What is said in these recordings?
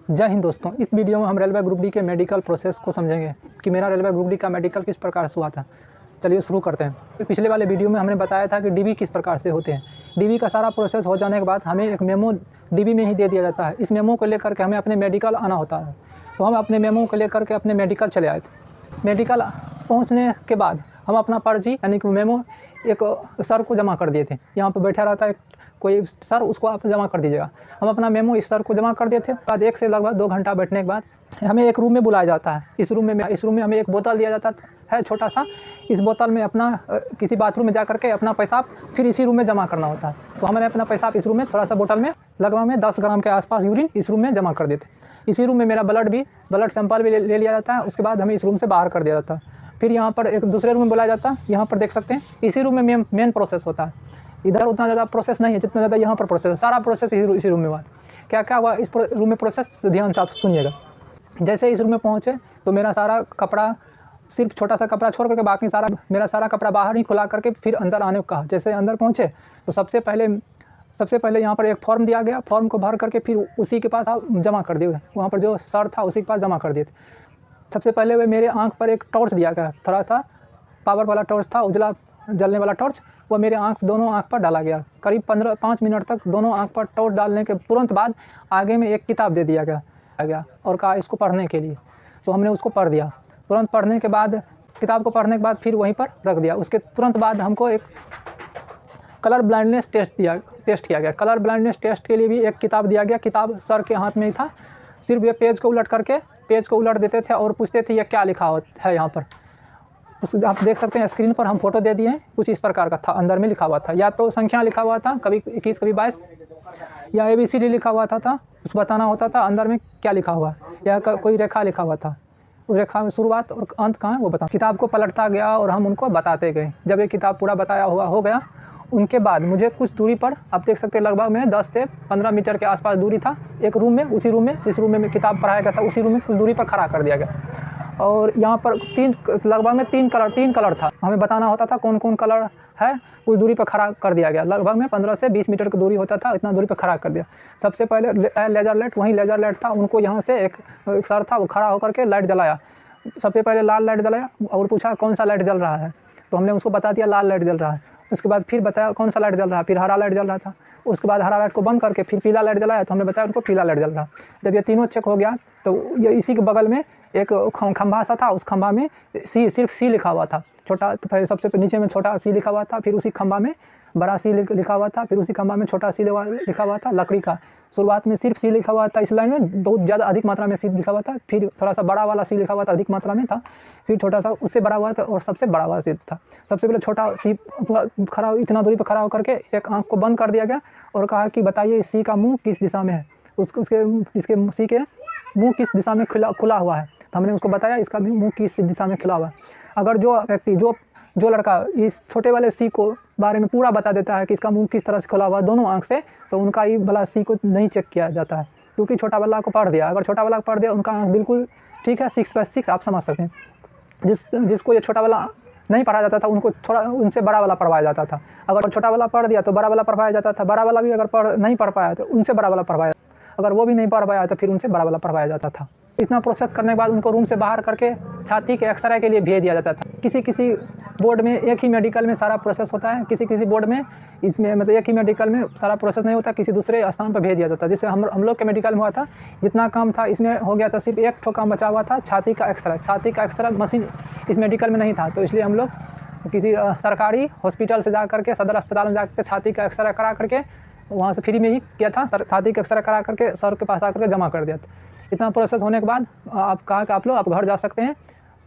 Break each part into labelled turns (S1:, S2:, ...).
S1: जय हिंद दोस्तों। इस वीडियो में हम रेलवे ग्रुप डी के मेडिकल प्रोसेस को समझेंगे कि मेरा रेलवे ग्रुप डी का मेडिकल किस प्रकार से हुआ था। चलिए शुरू करते हैं। तो पिछले वाले वीडियो में हमने बताया था कि डीबी किस प्रकार से होते हैं। डीबी का सारा प्रोसेस हो जाने के बाद हमें एक मेमो डीबी में ही दे दिया जाता है। इस मेमो को लेकर के हमें अपने मेडिकल आना होता है। तो हम अपने मेमो को लेकर के अपने मेडिकल चले आए थे। मेडिकल पहुँचने के बाद हम अपना पर्ची यानी कि मेमो एक सर को जमा कर दिए थे। यहाँ पर बैठा रहता है कोई सर, उसको आप जमा कर दीजिएगा। हम अपना मेमो इस सर को जमा कर दिए थे। बाद 1 से लगभग 2 घंटा बैठने के बाद हमें एक रूम में बुलाया जाता है। इस रूम में हमें एक बोतल दिया जाता है छोटा सा। इस बोतल में अपना किसी बाथरूम में जा करके अपना पेशाब फिर इसी रूम में जमा करना होता है। तो हमने अपना पेशाब इस रूम में थोड़ा सा बोतल में लगभग में 10 ग्राम के आसपास यूरिन इस रूम में जमा कर देते। इसी रूम में मेरा ब्लड सैंपल भी ले लिया जाता है। उसके बाद हमें इस रूम से बाहर कर दिया जाता है। फिर यहाँ पर एक दूसरे रूम में बुलाया जाता है। यहाँ पर देख सकते हैं इसी रूम में मेन प्रोसेस होता है। इधर उतना ज़्यादा प्रोसेस नहीं है जितना ज़्यादा यहाँ पर प्रोसेस है। सारा प्रोसेस इसी रूम में हुआ। क्या क्या हुआ इस रूम में प्रोसेस, तो ध्यान से आप सुनिएगा। जैसे इस रूम में पहुँचे तो मेरा सारा कपड़ा, सिर्फ छोटा सा कपड़ा छोड़ करके बाकी मेरा सारा कपड़ा बाहर ही खुला करके फिर अंदर आने को कहा। जैसे अंदर पहुँचे तो सबसे पहले यहाँ पर एक फॉर्म दिया गया। फॉर्म को भर करके फिर उसी के पास आप जमा कर दिए। वहाँ पर जो सर था उसी के पास जमा कर दिए थे। सबसे पहले वे मेरे आँख पर एक टॉर्च दिया गया, थोड़ा सा पावर वाला टॉर्च था, उजला जलने वाला टॉर्च। वो मेरे दोनों आँख पर डाला गया। करीब 5 मिनट तक दोनों आँख पर टॉर्च डालने के तुरंत बाद आगे में एक किताब दे दिया गया और कहा इसको पढ़ने के लिए। तो हमने उसको पढ़ दिया। तुरंत पढ़ने के बाद, किताब को पढ़ने के बाद फिर वहीं पर रख दिया। उसके तुरंत बाद हमको एक कलर ब्लाइंडनेस टेस्ट किया गया। कलर ब्लाइंडनेस टेस्ट के लिए भी एक किताब दिया गया। किताब सर के हाथ में ही था। सिर्फ ये पेज को उलट देते थे और पूछते थे ये क्या लिखा है यहाँ पर। आप देख सकते हैं स्क्रीन पर हम फोटो दे दिए हैं। कुछ इस प्रकार का था, अंदर में लिखा हुआ था। या तो संख्या लिखा हुआ था, कभी 21 कभी 22, या ABCD लिखा हुआ था। उसको बताना होता था अंदर में क्या लिखा हुआ है, या कोई रेखा लिखा हुआ था। उस रेखा में शुरुआत और अंत कहाँ है वो बता। किताब को पलटता गया और हम उनको बताते गए। जब ये किताब पूरा बताया हुआ हो गया, उनके बाद मुझे कुछ दूरी पर, आप देख सकते हैं लगभग में 10 से 15 मीटर के आसपास दूरी था, एक रूम में, उसी रूम में जिस रूम में किताब पढ़ाया गया था उसी रूम में कुछ दूरी पर खड़ा कर दिया गया। और यहाँ पर लगभग में 3 कलर था। हमें बताना होता था कौन कौन कलर है। उस दूरी पर खड़ा कर दिया गया। लगभग में 15 से 20 मीटर की दूरी होता था, इतना दूरी पर खड़ा कर दिया। सबसे पहले लेज़र लाइट, वहीं लेज़र लाइट था। उनको यहाँ से एक सर था, वो खड़ा होकर के लाइट जलाया। सबसे पहले लाल लाइट जलाया और पूछा कौन सा लाइट जल रहा है। तो हमने उसको बता दिया लाल लाइट जल रहा है। उसके बाद फिर बताया कौन सा लाइट जल रहा है, फिर हरा लाइट जल रहा था। उसके बाद हरा लाइट को बंद करके फिर पीला लाइट जलाया। तो हमने बताया उनको पीला लाइट जल रहा। जब ये तीनों चेक हो गया तो ये इसी के बगल में एक खंभा सा था। उस खंभा में सिर्फ सी लिखा हुआ था। छोटा, तो पहले सबसे नीचे में छोटा सी लिखा हुआ था, फिर उसी खंभा में बड़ा सी लिखा हुआ था, फिर उसी खंभा में छोटा सी लिखा हुआ था लकड़ी का। शुरुआत में सिर्फ सी लिखा हुआ था। इस लाइन में बहुत ज़्यादा अधिक मात्रा में सी लिखा हुआ था। फिर थोड़ा सा बड़ा वाला सी लिखा हुआ था, अधिक मात्रा में था। फिर छोटा सा उससे बड़ा हुआ था और सबसे बड़ा वाला सी था। सबसे पहले छोटा सी खड़ा, इतना दूरी पर खड़ा होकर के एक आँख को बंद कर दिया गया और कहा कि बताइए इस सी का मुँह किस दिशा में है। इसके सी के मुँह किस दिशा में खुला हुआ है। तो हमने उसको बताया इसका भी मुँह किस दिशा में खुला हुआ है। अगर जो व्यक्ति जो लड़का इस छोटे वाले सी को बारे में पूरा बता देता है कि इसका मुंह किस तरह से खुला हुआ है दोनों आंख से, तो उनका ये वाला सी को नहीं चेक किया जाता है, क्योंकि छोटा वाला को पढ़ दिया। अगर छोटा वाला को पढ़ दिया उनका आंख बिल्कुल ठीक है, 6/6 आप समझ सकते हैं। जिसको ये छोटा वाला नहीं पढ़ा जाता था उनको उनसे बड़ा वाला पढ़वाया जाता था। अगर छोटा वाला पढ़ दिया तो बड़ा वाला पढ़वाया जाता था। बड़ा वाला भी अगर नहीं पढ़ पाया तो उनसे बड़ा वाला पढ़वाया। अगर वो भी नहीं पढ़ पाया तो फिर उनसे बड़ा वाला पढ़वाया जाता था। इतना प्रोसेस करने के बाद उनको रूम से बाहर करके छाती के एक्सरे के लिए भेज दिया जाता था। किसी बोर्ड में एक ही मेडिकल में सारा प्रोसेस होता है, किसी बोर्ड में इसमें मतलब एक ही मेडिकल में सारा प्रोसेस नहीं होता, किसी दूसरे स्थान पर भेज दिया जाता है। जैसे हम लोग के मेडिकल में हुआ था, जितना काम था इसमें हो गया था। सिर्फ एक ठो काम बचा हुआ था, छाती का एक्सरे मशीन इस मेडिकल में नहीं था। तो इसलिए हम लोग किसी सरकारी हॉस्पिटल से जा करके, सदर अस्पताल में जा करके छाती का एक्सरे करा करके वहाँ से फ्री में ही किया था। छाती का एक्सरे करा करके सर के पास आकर के जमा कर दिया था। इतना प्रोसेस होने के बाद आप कहा कि आप लोग आप घर जा सकते हैं।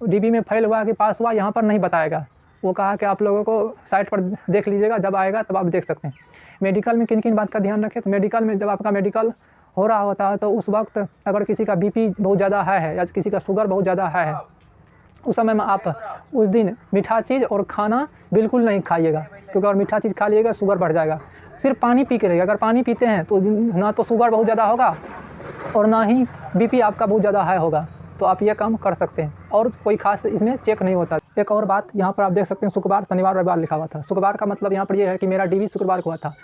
S1: डीबी में फेल हुआ कि पास हुआ यहाँ पर नहीं बताएगा। वो कहा कि आप लोगों को साइट पर देख लीजिएगा, जब आएगा तब आप देख सकते हैं। मेडिकल में किन किन बात का ध्यान रखें, तो मेडिकल में जब आपका मेडिकल हो रहा होता है तो उस वक्त अगर किसी का BP बहुत ज़्यादा है या किसी का शुगर बहुत ज़्यादा है, उस समय में आप उस दिन मीठा चीज़ और खाना बिल्कुल नहीं खाइएगा, क्योंकि अगर मीठा चीज़ खा लीजिएगा शुगर बढ़ जाएगा। सिर्फ पानी पी के रहिएगा। अगर पानी पीते हैं तो ना तो शुगर बहुत ज़्यादा होगा और ना ही BP आपका बहुत ज़्यादा हाई होगा। तो आप ये काम कर सकते हैं और कोई खास इसमें चेक नहीं होता। एक और बात यहाँ पर आप देख सकते हैं, शुक्रवार शनिवार रविवार लिखा हुआ था। शुक्रवार का मतलब यहाँ पर ये है कि मेरा DB शुक्रवार को हुआ था।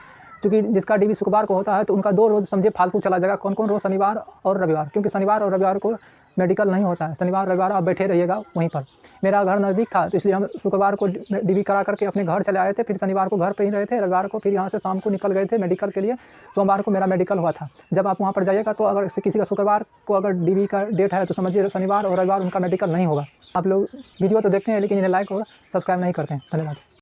S1: क्योंकि जिसका डीबी शुक्रवार को होता है तो उनका 2 रोज़ समझे फालतू चला जाएगा। कौन कौन रोज़? शनिवार और रविवार, क्योंकि शनिवार और रविवार को मेडिकल नहीं होता है। शनिवार रविवार आप बैठे रहिएगा वहीं पर। मेरा घर नज़दीक था तो इसलिए हम शुक्रवार को डीबी करा करके अपने घर चले आए थे, फिर शनिवार को घर पे ही रहे थे, रविवार को फिर यहाँ से शाम को निकल गए थे मेडिकल के लिए। सोमवार को मेरा मेडिकल हुआ था। जब आप वहाँ पर जाइएगा तो अगर किसी का शुक्रवार को अगर डीबी का डेट है तो समझिए शनिवार और रविवार उनका मेडिकल नहीं होगा। आप लोग वीडियो तो देखते हैं लेकिन इन्हें लाइक और सब्सक्राइब नहीं करते हैं। धन्यवाद।